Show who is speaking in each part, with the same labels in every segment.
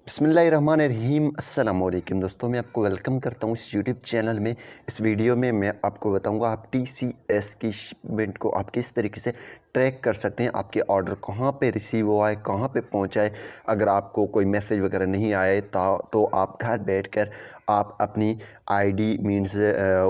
Speaker 1: बिस्मिल्लाहिर्रहमानिर्रहीम अस्सलाम वालेकुम दोस्तों, मैं आपको वेलकम करता हूँ इस यूट्यूब चैनल में। इस वीडियो में मैं आपको बताऊँगा आप टीसीएस की शिपमेंट को आप किस तरीके से ट्रैक कर सकते हैं। आपके ऑर्डर कहाँ पे रिसीव हुआ है, कहाँ पे पहुँचा है। अगर आपको कोई मैसेज वगैरह नहीं आए तो आप घर बैठकर आप अपनी आईडी मीन्स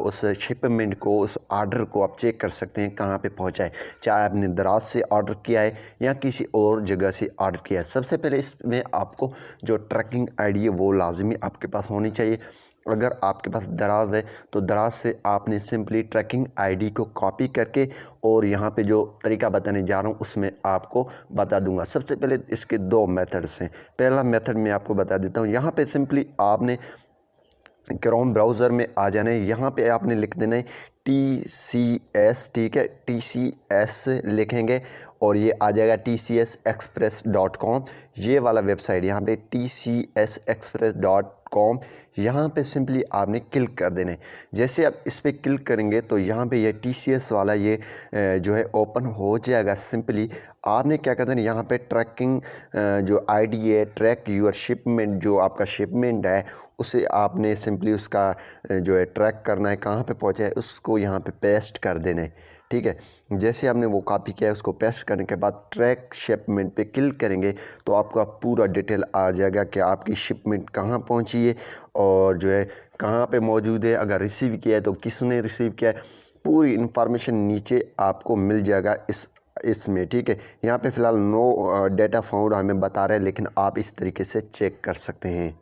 Speaker 1: उस शिपमेंट को, उस ऑर्डर को आप चेक कर सकते हैं कहाँ पे पहुँचा है। चाहे आपने दराज से ऑर्डर किया है या किसी और जगह से ऑर्डर किया है। सबसे पहले इसमें आपको जो ट्रैकिंग आईडी है वो लाजमी आपके पास होनी चाहिए। अगर आपके पास दराज है तो दराज से आपने सिंपली ट्रैकिंग आईडी को कॉपी करके और यहाँ पे जो तरीका बताने जा रहा हूँ उसमें आपको बता दूंगा। सबसे पहले इसके दो मेथड्स हैं। पहला मेथड मैं आपको बता देता हूँ। यहाँ पे सिंपली आपने क्रोम ब्राउज़र में आ जाना है। यहाँ पे आपने लिख देना है TCS, ठीक है, TCS लिखेंगे और ये आ जाएगा tcsexpress.com। ये वाला वेबसाइट यहाँ पे tcsexpress.com, यहाँ पे सिंपली आपने क्लिक कर देना है। जैसे आप इस पर क्लिक करेंगे तो यहाँ पे ये TCS वाला ये जो है ओपन हो जाएगा। सिंपली आपने क्या करना है, यहाँ पे ट्रैकिंग जो आईडी है, ट्रैक यूर शिपमेंट, जो आपका शिपमेंट है उसे आपने सिंपली उसका जो है ट्रैक करना है, कहाँ पे पहुँचा है उसको यहाँ पे पेस्ट कर देना है। ठीक है, जैसे आपने वो कॉपी किया है उसको पेस्ट करने के बाद ट्रैक शिपमेंट पे क्लिक करेंगे तो आपका पूरा डिटेल आ जाएगा कि आपकी शिपमेंट कहाँ पहुँची है और जो है कहाँ पे मौजूद है। अगर रिसीव किया है तो किसने रिसीव किया है, पूरी इन्फॉर्मेशन नीचे आपको मिल जाएगा इसमें। ठीक है, यहाँ पे फ़िलहाल नो डेटा फाउंड हमें बता रहा है, लेकिन आप इस तरीके से चेक कर सकते हैं।